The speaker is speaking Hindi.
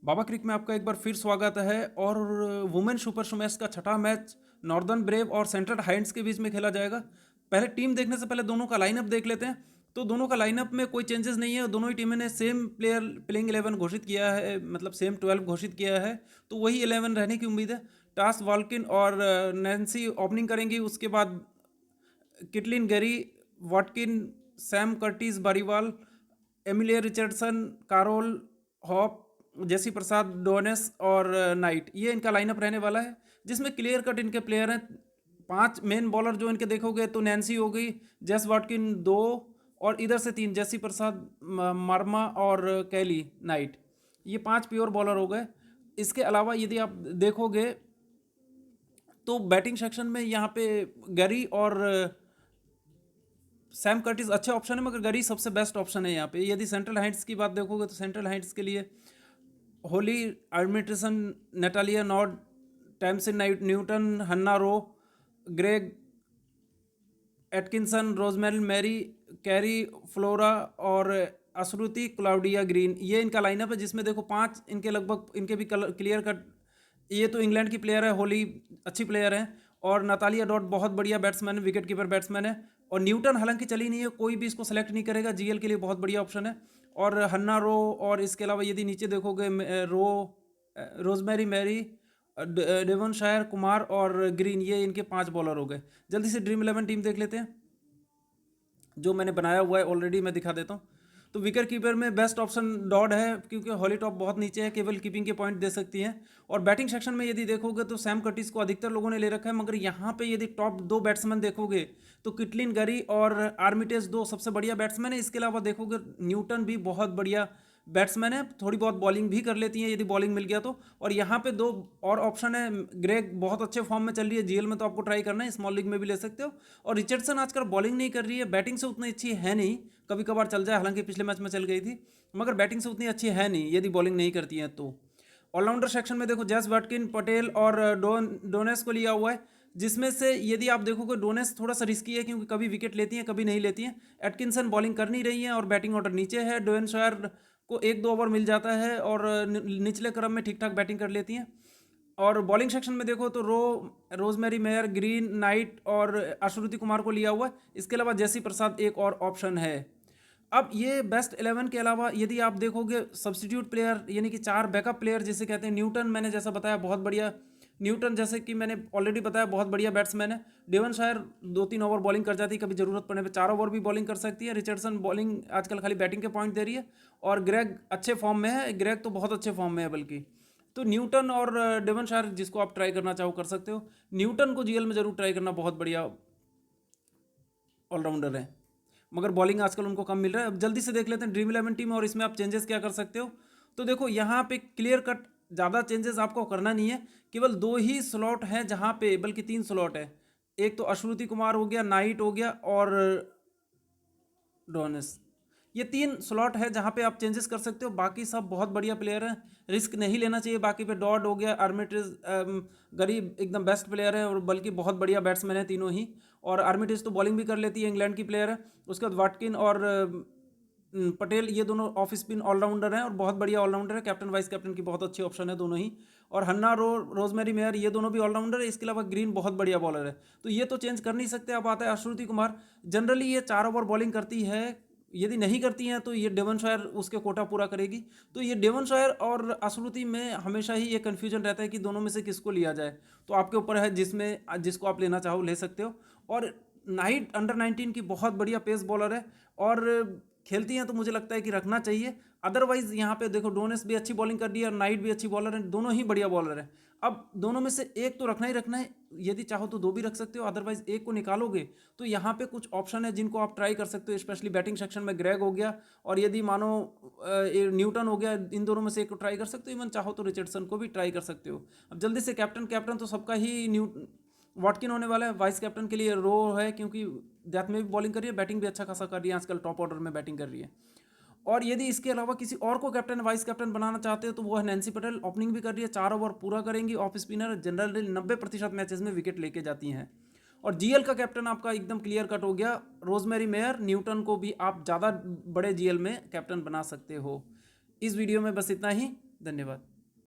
बाबा क्रिक में आपका एक बार फिर स्वागत है। और वुमेन सुपर स्मैश का छठा मैच नॉर्दर्न ब्रेव और सेंट्रल हाइंट्स के बीच में खेला जाएगा। पहले टीम देखने से पहले दोनों का लाइनअप देख लेते हैं। तो दोनों का लाइनअप में कोई चेंजेस नहीं है। दोनों ही टीमें ने सेम प्लेयर प्लेइंग 11 घोषित किया है, मतलब सेम 12 घोषित किया है। तो वही 11 रहने की उम्मीद है। टास वाल्किन और नैन्सी ओपनिंग करेंगी। उसके बाद Caitlin Gerry, Watkin, Sam Curtis Bariwal, Emilia Richardson, Carol Hope, Jessie Prasad, Dones और नाइट, ये इनका लाइनअप रहने वाला है। जिसमें क्लियर कट इनके प्लेयर हैं। 5 मेन बॉलर जो इनके देखोगे तो नैन्सी हो गई, जेस वॉटकिन 2, और इधर से 3 जेसी प्रसाद, मार्मा और कैली नाइट, ये 5 प्योर बॉलर हो गए। इसके अलावा यदि आप देखोगे तो बैटिंग सेक्शन में यहाँ पे गरी और सैम कर्टिस अच्छे ऑप्शन है, मगर गरी सबसे बेस्ट ऑप्शन है यहाँ पे। यदि सेंट्रल हाइट्स की बात देखोगे तो सेंट्रल हाइट्स के लिए Holly Armitson, Natalia Nod, Tamsin Newton, Hannah Rowe, Greg Atkinson, Rosemary Mary, Carrie Flora और अश्रुति क्लाउडिया ग्रीन, ये इनका लाइनअप है। जिसमें देखो 5 इनके लगभग इनके भी क्लियर कट, ये तो इंग्लैंड की प्लेयर है, होली अच्छी प्लेयर है, और नतालिया डॉट बहुत बढ़िया बैट्समैन है, विकेट कीपर बैट्समैन है। और न्यूटन हालांकि चली नहीं है, कोई भी इसको सेलेक्ट नहीं करेगा, जीएल के लिए बहुत बढ़िया ऑप्शन है। और हन्ना रो, और इसके अलावा यदि नीचे देखोगे रो, रोजमेरी मैरी, डेवन शायर, कुमार और ग्रीन, ये इनके 5 बॉलर हो गए। जल्दी से ड्रीम 11 टीम देख लेते हैं जो मैंने बनाया हुआ है ऑलरेडी, मैं दिखा देता हूँ। तो विकेट कीपर में बेस्ट ऑप्शन डॉड है, क्योंकि हॉली टॉप बहुत नीचे है, केवल कीपिंग के पॉइंट दे सकती है। और बैटिंग सेक्शन में यदि देखोगे तो सैम कर्टिस को अधिकतर लोगों ने ले रखा है, मगर यहाँ पे यदि टॉप 2 बैट्समैन देखोगे तो किटलिन गरी और आर्मिटेज 2 सबसे बढ़िया बैट्समैन है। इसके अलावा देखोगे न्यूटन भी बहुत बढ़िया बैट्समैन है, थोड़ी बहुत बॉलिंग भी कर लेती है यदि बॉलिंग मिल गया तो। और यहाँ पे 2 और ऑप्शन है। ग्रेग बहुत अच्छे फॉर्म में चल रही है, जीएल में तो आपको ट्राई करना है, स्मॉल लीग में भी ले सकते हो। और रिचर्डसन आजकल बॉलिंग नहीं कर रही है, बैटिंग से उतनी अच्छी है नहीं, कभी कभार चल जाए, हालांकि पिछले मैच में चल गई थी, मगर बैटिंग से उतनी अच्छी है नहीं यदि बॉलिंग नहीं करती है तो। ऑलराउंडर सेक्शन में देखो जेस वाटकिन, पटेल और डोनेस को लिया हुआ है। जिसमें से यदि आप देखोगे डोनेस थोड़ा सा रिस्की है, क्योंकि कभी विकेट लेती है कभी नहीं लेती है। एटकिंसन बॉलिंग कर नहीं रही है और बैटिंग ऑर्डर नीचे है। डोन शायर को 1-2 ओवर मिल जाता है और निचले क्रम में ठीक ठाक बैटिंग कर लेती हैं। और बॉलिंग सेक्शन में देखो तो रोजमेरी मेयर, ग्रीन, नाइट और अश्रुति कुमार को लिया हुआ है। इसके अलावा जेसी प्रसाद एक और ऑप्शन है। अब ये बेस्ट 11 के अलावा यदि आप देखोगे सब्स्टिट्यूट प्लेयर, यानी कि 4 बैकअप प्लेयर जिसे कहते हैं। न्यूटन मैंने जैसा बताया बहुत बढ़िया, न्यूटन जैसे कि मैंने ऑलरेडी बताया बहुत बढ़िया बैट्समैन है। डेवन शायर 2-3 ओवर बॉलिंग कर जाती है, कभी जरूरत पड़ने पे 4 ओवर भी बॉलिंग कर सकती है। रिचर्डसन बॉलिंग आजकल खाली बैटिंग के पॉइंट दे रही है। और ग्रेग अच्छे फॉर्म में है, ग्रेग तो बहुत अच्छे फॉर्म में है बल्कि। तो न्यूटन और डेवन शायर जिसको आप ट्राई करना चाहो कर सकते हो। न्यूटन को जीएल में जरूर ट्राई करना, बहुत बढ़िया ऑलराउंडर है, मगर बॉलिंग आजकल उनको कम मिल रहा है। अब जल्दी से देख लेते हैं ड्रीम 11 टीम और इसमें आप चेंजेस क्या कर सकते हो। तो देखो यहाँ पे क्लियर कट ज़्यादा चेंजेस आपको करना नहीं है, केवल 2 ही स्लॉट हैं जहाँ पे, बल्कि 3 स्लॉट है। एक तो अश्रुति कुमार हो गया, नाइट हो गया और डोनेस, ये 3 स्लॉट है जहाँ पे आप चेंजेस कर सकते हो। बाकी सब बहुत बढ़िया प्लेयर हैं, रिस्क नहीं लेना चाहिए। बाकी पे डॉड हो गया, आर्मिटेज, गरीब एकदम बेस्ट प्लेयर है और बल्कि बहुत बढ़िया बैट्समैन है तीनों ही। और आर्मिटेज तो बॉलिंग भी कर लेती है, इंग्लैंड की प्लेयर है। उसके बाद वाटकिन और पटेल, ये दोनों ऑफ स्पिन ऑलराउंडर हैं और बहुत बढ़िया ऑलराउंडर है। कैप्टन वाइस कैप्टन की बहुत अच्छी ऑप्शन है दोनों ही। और हन्ना रोजमेरी मेयर, ये दोनों भी ऑलराउंडर है। इसके अलावा ग्रीन बहुत बढ़िया बॉलर है, तो ये तो चेंज कर नहीं सकते। अब आता है अश्रुति कुमार, जनरली ये 4 ओवर बॉलिंग करती है, यदि नहीं करती हैं तो ये डेवन शायर उसके कोटा पूरा करेगी। तो ये डेवन शायर और अश्रुति में हमेशा ही ये कन्फ्यूजन रहता है कि दोनों में से किसको लिया जाए। तो आपके ऊपर है, जिसको आप लेना चाहो ले सकते हो। और नाइट अंडर 19 की बहुत बढ़िया पेस बॉलर है और खेलती हैं, तो मुझे लगता है कि रखना चाहिए। अदरवाइज यहाँ पे देखो डोनेस भी अच्छी बॉलिंग कर रही है और नाइट भी अच्छी बॉलर है, दोनों ही बढ़िया बॉलर है। अब दोनों में से एक तो रखना ही रखना है, यदि चाहो तो 2 भी रख सकते हो, अदरवाइज एक को निकालोगे तो यहाँ पे कुछ ऑप्शन है जिनको आप ट्राई कर सकते हो। स्पेशली बैटिंग सेक्शन में ग्रेग हो गया, और यदि मानो न्यूटन हो गया, इन दोनों में से एक को ट्राई कर सकते हो। इवन चाहो तो रिचर्डसन को भी ट्राई कर सकते हो। अब जल्दी से कैप्टन कैप्टन तो सबका ही वॉटकिन होने वाला है। वाइस कैप्टन के लिए रो है, क्योंकि डेथ में भी बॉलिंग कर रही है, बैटिंग भी अच्छा खासा कर रही है, आजकल टॉप ऑर्डर में बैटिंग कर रही है। और यदि इसके अलावा किसी और को कैप्टन वाइस कैप्टन बनाना चाहते हो तो वो है नैन्सी पटेल, ओपनिंग भी कर रही है, 4 ओवर पूरा करेंगी, ऑफ स्पिनर, जनरली 90% मैचेस में विकेट लेके जाती हैं। और जीएल का कैप्टन आपका एकदम क्लियर कट हो गया, रोजमेरी मेयर। न्यूटन को भी आप ज़्यादा बड़े जीएल में कैप्टन बना सकते हो। इस वीडियो में बस इतना ही। धन्यवाद।